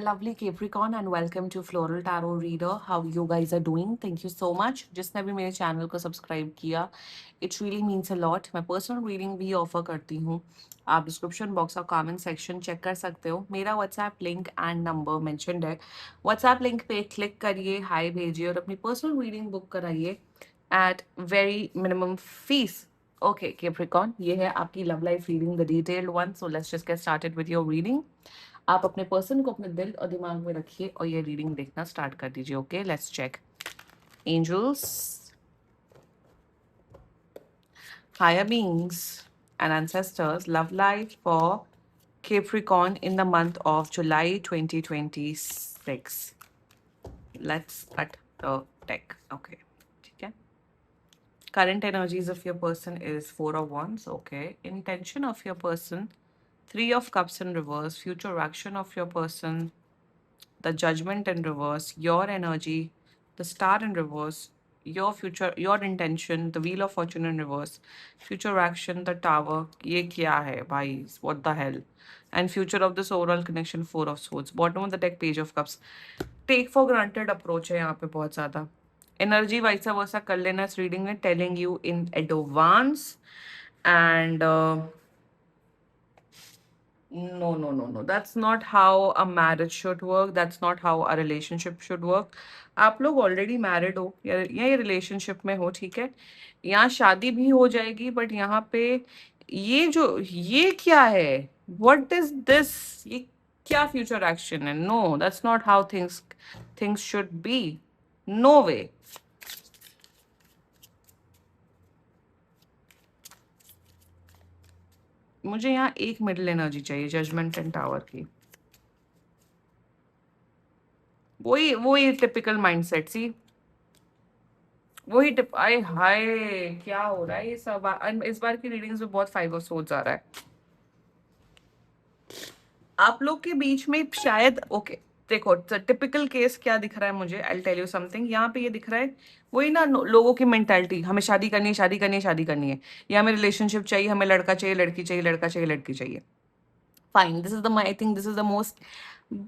Lovely Capricorn and welcome to Floral Tarot Reader. How you guys are doing? Thank you so much. जिसने भी मेरे channel को subscribe किया, it really means a lot. मैं personal reading भी offer करती हूँ. आप डिस्क्रिप्शन बॉक्स और कमेंट सेक्शन चेक कर सकते हो. मेरा WhatsApp link and number mentioned है. व्हाट्सएप लिंक पे क्लिक करिए, हाय भेजिए और अपनी पर्सनल रीडिंग बुक कराइए at very minimum fees. Okay Capricorn, ये है आपकी love life reading, the detailed one. So let's just get started with your reading. आप अपने पर्सन को अपने दिल और दिमाग में रखिए और ये रीडिंग देखना स्टार्ट कर दीजिए. Okay, let's check. Angels, higher beings and ancestors, love life for Capricorn in the month of July 2026. Let's cut the deck. Okay, ठीक है. Current energies of your person is Four of Wands. Okay, intention of your person, Three of Cups in reverse, future action of your person, the Judgment in reverse, your energy, the Star in reverse, your future, your intention, the Wheel of Fortune in reverse, future action, the Tower. ये क्या है भाई? What the hell? And future of this overall connection, Four of Swords. Bottom of the deck, Page of Cups. Take for granted approach है यहाँ पे बहुत ज़्यादा. Energy वैसा वैसा कर लेना इस reading में, telling you in advance. And no. That's not how a marriage should work. That's not how a relationship should work. आप लोग ऑलरेडी मैरिड हो या ये रिलेशनशिप में हो, ठीक है. यहाँ शादी भी हो जाएगी, बट यहाँ पे ये क्या है? What is this? ये क्या फ्यूचर एक्शन है? No, that's not how things should be. No way. मुझे यहाँ एक मिडिल एनर्जी चाहिए, जजमेंट एंड टावर की. वही टिपिकल माइंडसेट. सी, वही टिप. आए हाय, क्या हो रहा है ये सब? इस बार की रीडिंग्स में बहुत फाइव ऑफ सोर्ड्स आ रहा है. आप लोग के बीच में शायद, ओके देखो टिपिकल केस क्या दिख रहा है मुझे. I tell you something. यहाँ पे ये दिख रहा है वही ना, लोगों की मेंटालिटी, हमें शादी करनी है, शादी करनी है, शादी करनी है, या हमें रिलेशनशिप चाहिए, हमें लड़का चाहिए, लड़की चाहिए, लड़का चाहिए, लड़की चाहिए. Fine, this is the I think this is the most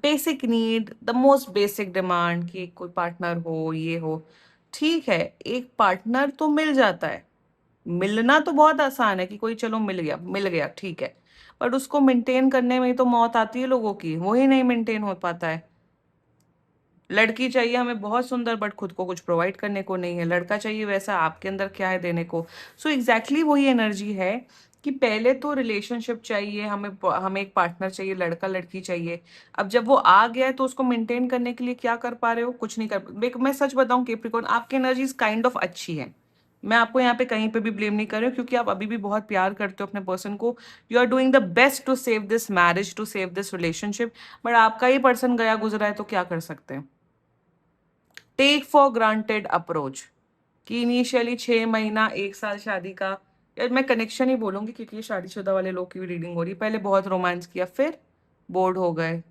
basic need, the most basic demand कि कोई पार्टनर हो, ये हो. ठीक है, एक पार्टनर तो मिल जाता है. मिलना तो बहुत आसान है कि कोई चलो मिल गया ठीक है, बट उसको मेंटेन करने में ही तो मौत आती है लोगों की. वही नहीं मेंटेन हो पाता है. लड़की चाहिए हमें बहुत सुंदर, बट खुद को कुछ प्रोवाइड करने को नहीं है. लड़का चाहिए वैसा, आपके अंदर क्या है देने को? सो एग्जैक्टली वही एनर्जी है कि पहले तो रिलेशनशिप चाहिए हमें, हमें एक पार्टनर चाहिए, लड़का लड़की चाहिए. अब जब वो आ गया है तो उसको मेंटेन करने के लिए क्या कर पा रहे हो? कुछ नहीं कर. मैं सच बताऊं केप्रिकॉर्न, आपकी एनर्जीज काइंड ऑफ अच्छी है. मैं आपको यहाँ पे कहीं पे भी ब्लेम नहीं कर रही हूँ, क्योंकि आप अभी भी बहुत प्यार करते हो अपने पर्सन को. You are doing the best to save this marriage, to save this relationship. But आपका ही पर्सन गया गुजरा है तो क्या कर सकते हैं? टेक फॉर ग्रांटेड अप्रोच कि इनिशियली 6 महीना 1 साल शादी का, यार मैं कनेक्शन ही बोलूंगी क्योंकि ये शादीशुदा वाले लोग की भी रीडिंग हो रही है. पहले बहुत रोमांस किया, फिर बोर्ड हो गए,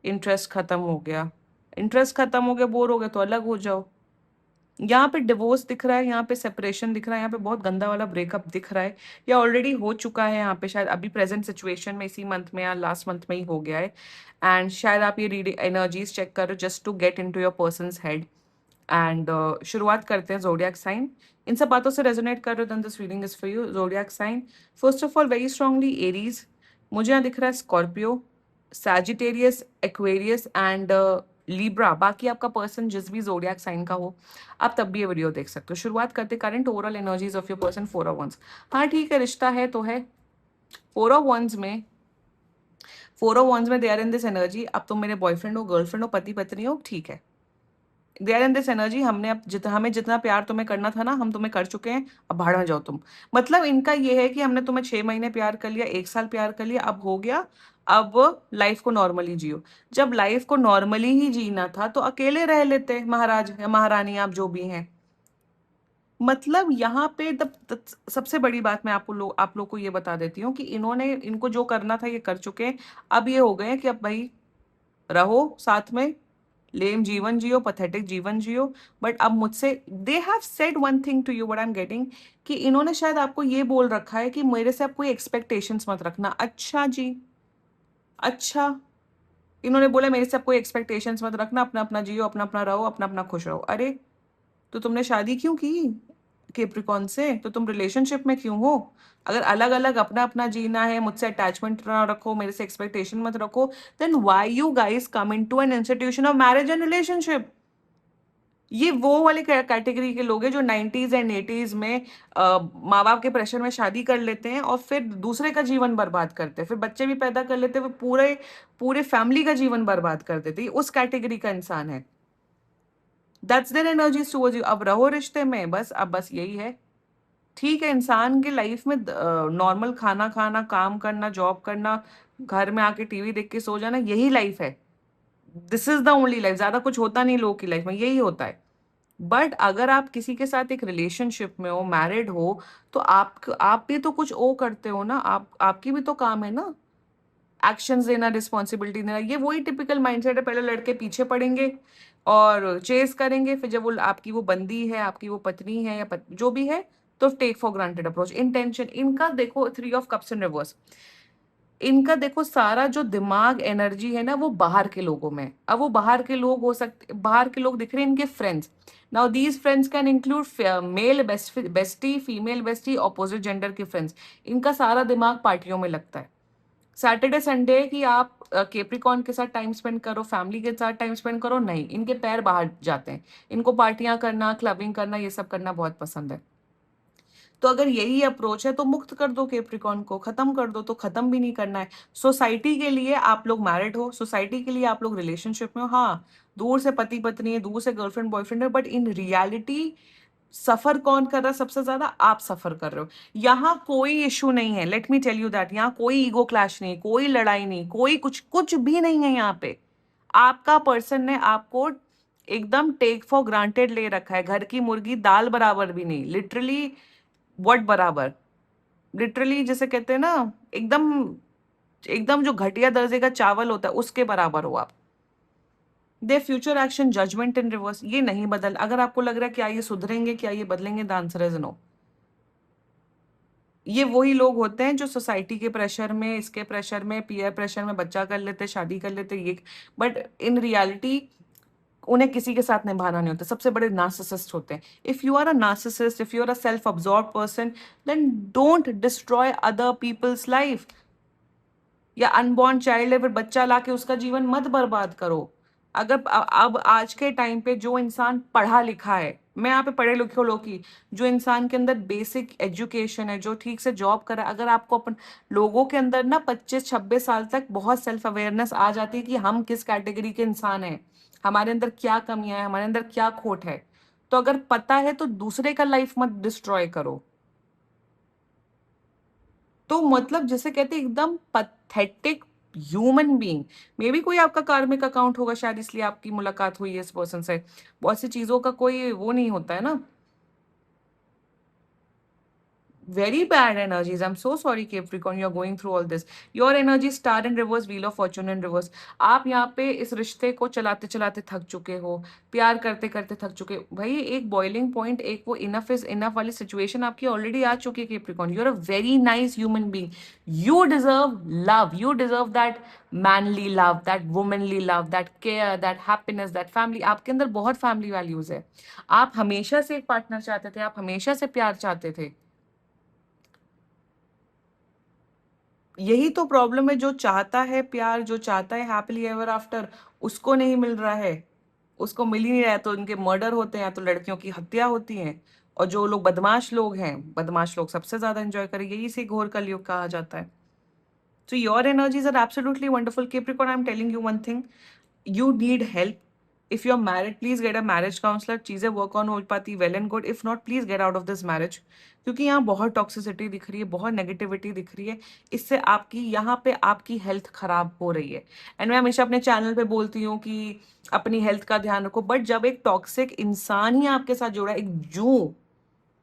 इंटरेस्ट खत्म हो गया. इंटरेस्ट खत्म हो गया, बोर हो गए तो अलग हो जाओ. यहाँ पे डिवोर्स दिख रहा है, यहाँ पे सेपरेशन दिख रहा है, यहाँ पे बहुत गंदा वाला ब्रेकअप दिख रहा है, या ऑलरेडी हो चुका है. यहाँ पे शायद अभी प्रेजेंट सिचुएशन में इसी मंथ में या लास्ट मंथ में ही हो गया है. एंड शायद आप ये रीडिंग एनर्जीज चेक करो just to get in to your person's head. And शुरुआत करते हैं जोडियाक साइन. इन सब बातों से रेजोनेट कर रहे हो, then this reading is for you. Zodiac sign, first of all very strongly Aries. मुझे यहाँ दिख रहा है Scorpio, Sagittarius, Aquarius and Libra. बाकी आपका पर्सन जिस भी जोडियाक साइन का हो, आप तब भी ये वीडियो देख सकते हो. शुरुआत करते current overall energies of your person. Four of wands. हाँ ठीक है, रिश्ता है तो है. फोर ऑफ वंस में, they are in this energy. अब तुम मेरे बॉयफ्रेंड हो, गर्लफ्रेंड हो, पति पत्नी हो, ठीक है. They are in this energy. हमें जितना प्यार तुम्हें करना था ना, हम तुम्हें कर चुके हैं, अब भाड़ में जाओ तुम. मतलब इनका ये है कि हमने तुम्हें 6 महीने प्यार कर लिया, 1 साल प्यार कर लिया, अब हो गया, अब लाइफ को नॉर्मली जियो. जब लाइफ को नॉर्मली ही जीना था तो अकेले रह लेते महाराज या महारानी, आप जो भी हैं. मतलब यहाँ पे सबसे बड़ी बात मैं आप लोग को ये बता देती हूँ कि इनको जो करना था ये कर चुके हैं. अब ये हो गए हैं कि अब भाई रहो साथ में, लेम जीवन जियो, पथेटिक जीवन जियो. बट अब मुझसे they have said one thing to you, what I am getting, कि इन्होंने शायद आपको ये बोल रखा है कि मेरे से आप कोई एक्सपेक्टेशंस मत रखना. अच्छा जी, अच्छा. इन्होंने बोला मेरे से आप कोई एक्सपेक्टेशंस मत रखना, अपना अपना जियो, अपना अपना रहो, अपना अपना खुश रहो। अरे तो तुमने शादी क्यों की केप्रिकॉन से? तो तुम रिलेशनशिप में क्यों हो? अगर अलग अलग अपना अपना जीना है, मुझसे अटैचमेंट ना रखो, मेरे से एक्सपेक्टेशन मत रखो, then why you guys come into an institution of marriage and relationship? ये वो वाले कैटेगरी के लोग हैं जो 90s एंड 80s में माँ बाप के प्रेशर में शादी कर लेते हैं और फिर दूसरे का जीवन बर्बाद करते हैं, फिर बच्चे भी पैदा कर लेते हैं, फिर पूरे पूरे फैमिली का जीवन बर्बाद कर देते हैं। ये उस कैटेगरी का इंसान है। That's their energies towards you. अब रहो रिश्ते में, बस अब बस यही है। ठीक है, इंसान के लाइफ में नॉर्मल खाना खाना, काम करना, जॉब करना, घर में आके टीवी देख के सो जाना, यही लाइफ है। This is the only life. ज्यादा कुछ होता नहीं लोगों की लाइफ में, यही होता है। बट अगर आप किसी के साथ एक रिलेशनशिप में हो, मैरिड हो, तो आप भी तो कुछ ओ करते हो ना, आपकी भी तो काम है ना एक्शंस देना, रिस्पॉन्सिबिलिटी देना। ये वही टिपिकल माइंडसेट है, पहले लड़के पीछे पड़ेंगे और चेस करेंगे, फिर जब वो आपकी वो बंदी है, आपकी वो पत्नी है या जो भी है, तो take for granted approach. Intention इनका देखो, 3 ऑफ कप्स इन रिवर्स। इनका देखो सारा जो दिमाग एनर्जी है ना, वो बाहर के लोगों में। अब वो बाहर के लोग हो सकते, बाहर के लोग दिख रहे हैं इनके friends. Now these friends can include male bestie, female bestie, opposite gender के फ्रेंड्स। इनका सारा दिमाग पार्टियों में लगता है। सैटरडे संडे कि आप केप्रिकॉन के साथ टाइम स्पेंड करो, फैमिली के साथ टाइम स्पेंड करो, नहीं, इनके पैर बाहर जाते हैं। इनको पार्टियां करना, क्लबिंग करना, ये सब करना बहुत पसंद है। तो अगर यही अप्रोच है तो मुक्त कर दो केप्रिकॉन को, खत्म कर दो। तो खत्म भी नहीं करना है। सोसाइटी के लिए आप लोग मैरिड हो, सोसाइटी के लिए आप लोग रिलेशनशिप में हो, हाँ, दूर से पति पत्नी है, दूर से गर्लफ्रेंड बॉयफ्रेंड है, बट इन रियलिटी सफर कौन कर रहा है सबसे ज्यादा? आप सफर कर रहे हो। यहाँ कोई इशू नहीं है, let me tell you that. यहाँ कोई ईगो क्लैश नहीं, कोई लड़ाई नहीं, कोई कुछ कुछ भी नहीं है यहाँ पे। आपका पर्सन ने आपको एकदम टेक फॉर ग्रांटेड ले रखा है, घर की मुर्गी दाल बराबर भी नहीं, लिटरली व्हाट बराबर, लिटरली जैसे कहते हैं ना, एकदम एकदम जो घटिया दर्जे का चावल होता है उसके बराबर हो आप। दे फ्यूचर एक्शन जजमेंट इन रिवर्स, ये नहीं बदल। अगर आपको लग रहा है क्या ये सुधरेंगे, क्या ये बदलेंगे, द आंसर इज नो। ये वही लोग होते हैं जो सोसाइटी के प्रेशर में, इसके प्रेशर में, पीयर प्रेशर में बच्चा कर लेते, शादी कर लेते, ये, बट इन रियलिटी उन्हें किसी के साथ निभाना नहीं होता। सबसे बड़े नार्सिसिस्ट होते हैं। If you are a narcissist, if you are a self absorb person, then don't destroy other peoples life. या अनबॉर्न चाइल्ड है, फिर बच्चा लाके उसका जीवन मत बर्बाद करो। अगर अब आज के टाइम पे जो इंसान पढ़ा लिखा है, मैं यहाँ पे पढ़े लिखे लोग की, जो इंसान के अंदर बेसिक एजुकेशन है, जो ठीक से जॉब कर रहा है, अगर आपको अपन लोगों के अंदर ना 25-26 साल तक बहुत सेल्फ अवेयरनेस आ जाती है कि हम किस कैटेगरी के इंसान हैं, हमारे अंदर क्या कमियां हैं, हमारे अंदर क्या खोट है, तो अगर पता है तो दूसरे का लाइफ मत डिस्ट्रॉय करो। तो मतलब जिसे कहते हैं एकदम pathetic human being. May be कोई आपका कार्मिक अकाउंट होगा, शायद इसलिए आपकी मुलाकात हुई है इस पर्सन से। बहुत सी चीजों का कोई वो नहीं होता है ना। Very bad energies. I'm so sorry, Capricorn, you're going through all this. Your energy star in reverse, wheel of fortune in reverse. आप यहाँ पे इस रिश्ते को चलाते चलाते थक चुके हो, प्यार करते करते थक चुके हो। भाई एक बॉइलिंग पॉइंट, एक वो इनफ इज इनफ वाली सिचुएशन आपकी ऑलरेडी आ चुकी है Capricorn. You are a very nice human being. You deserve love, you deserve that manly love, that womanly love, that care, that happiness, that family. आपके अंदर बहुत फैमिली वैल्यूज है। आप हमेशा से एक पार्टनर चाहते थे, आप हमेशा से प्यार चाहते थे। यही तो प्रॉब्लम है, जो चाहता है प्यार, जो चाहता है हैप्पीली एवर आफ्टर, उसको नहीं मिल रहा है। उसको मिल ही नहीं रहा है, तो इनके मर्डर होते हैं, या तो लड़कियों की हत्या होती है। और जो लोग बदमाश लोग हैं, बदमाश लोग सबसे ज्यादा एंजॉय करें, यही से घोर कलयुग कहा जाता है। So your energies are absolutely wonderful, Capricorn. I'm telling you one thing. You need help. If you're married, please get a marriage counselor. चीजें work on हो पाती, well and good. If not, please get out of this marriage. क्योंकि यहाँ बहुत toxicity दिख रही है, बहुत नेगेटिविटी दिख रही है। इससे आपकी यहाँ पे आपकी हेल्थ खराब हो रही है। एंड मैं हमेशा अपने चैनल पे बोलती हूँ कि अपनी हेल्थ का ध्यान रखो। बट जब एक टॉक्सिक इंसान ही आपके साथ जुड़ा है, एक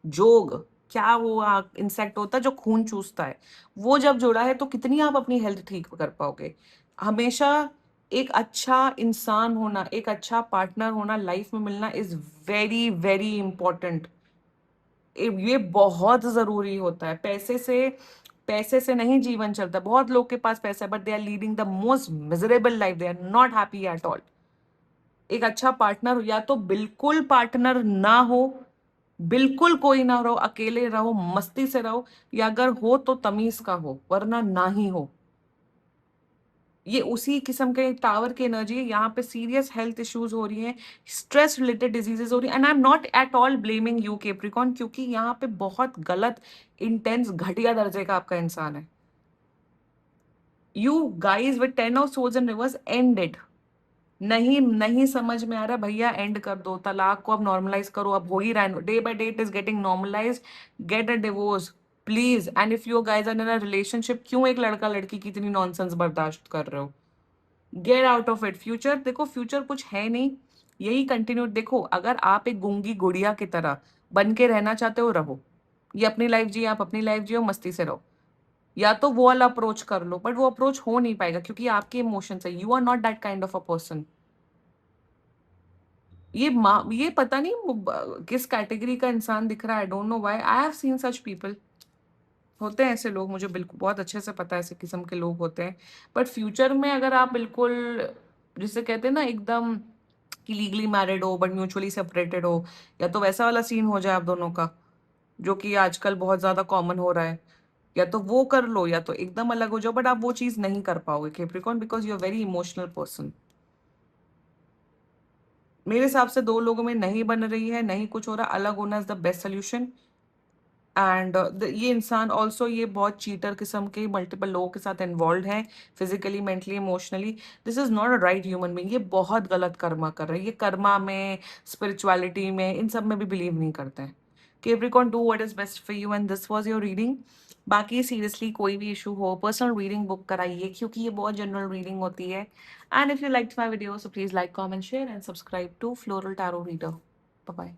जोग, क्या वो इंसेक्ट होता है जो खून चूसता है, वो जब जुड़ा है, तो कितनी आप अपनी हेल्थ ठीक कर पाओगे? हमेशा एक अच्छा इंसान होना, एक अच्छा पार्टनर होना, लाइफ में मिलना इज वेरी वेरी इंपॉर्टेंट। ये बहुत जरूरी होता है। पैसे से नहीं जीवन चलता। बहुत लोग के पास पैसा है but they are leading the most miserable life, they are not happy at all. एक अच्छा पार्टनर या तो बिल्कुल पार्टनर ना हो, बिल्कुल कोई ना रहो, अकेले रहो, मस्ती से रहो, या अगर हो तो तमीज का हो, वरना ना ही हो। ये उसी किस्म के टावर की एनर्जी है। यहाँ पे सीरियस हेल्थ इश्यूज हो रही हैं, स्ट्रेस रिलेटेड डिजीजेस हो रही है, and I am not at all blaming you Capricorn, क्योंकि यहाँ पे बहुत गलत, इंटेंस, घटिया दर्जे का आपका इंसान है। You guys with 10 of swords and reverse and it. नहीं नहीं समझ में आ रहा भैया, एंड कर दो। तलाक को अब नॉर्मलाइज करो, अब हो ही रहा है, day by day it is getting normalize. Get a divorce please. And if you guys are in a relationship, क्यों एक लड़का लड़की की इतनी नॉनसेंस बर्दाश्त कर रहे हो? Get out of it. Future देखो, फ्यूचर कुछ है नहीं, यही कंटिन्यू देखो। अगर आप एक गूंगी गुड़िया की तरह बन के रहना चाहते हो, रहो। ये अपनी लाइफ जिए, आप अपनी लाइफ जियो, मस्ती से रहो। या तो वो वाला अप्रोच कर लो, बट वो अप्रोच हो नहीं पाएगा क्योंकि आपके इमोशंस है, you are not that kind of a person. ये पता नहीं किस कैटेगरी का इंसान दिख रहा है, I don't know why I have seen such people. होते हैं ऐसे लोग, मुझे बिल्कुल बहुत अच्छे से पता है ऐसे किस्म के लोग होते हैं। बट फ्यूचर में अगर आप बिल्कुल, जिसे कहते हैं ना एकदम कि लीगली मैरिड हो बट म्यूचुअली सेपरेटेड हो, या तो वैसा वाला सीन हो जाए आप दोनों का, जो कि आजकल बहुत ज्यादा कॉमन हो रहा है, या तो वो कर लो या तो एकदम अलग हो जाओ। बट आप वो चीज नहीं कर पाओगे Capricorn, because you are very emotional person. मेरे हिसाब से दो लोगों में नहीं बन रही है, नहीं कुछ हो रहा, अलग होना is the best solution. And ये इंसान ऑल्सो ये बहुत चीटर किस्म के मल्टीपल लोगों के साथ इन्वॉल्व है, physically, mentally, emotionally. This is not a right human being. ये बहुत गलत कर्मा कर रहे हैं, ये कर्मा में, स्पिरिचुअलिटी में, इन सब में भी बिलीव नहीं करते हैं। Capricorn, do what is best for you, and this was your reading. बाकी सीरियसली कोई भी इशू हो, पर्सनल रीडिंग बुक कराइए, क्योंकि ये बहुत जनरल रीडिंग होती है। And if you like my video, so please like, comment, share and subscribe to floral tarot reader. Bye bye.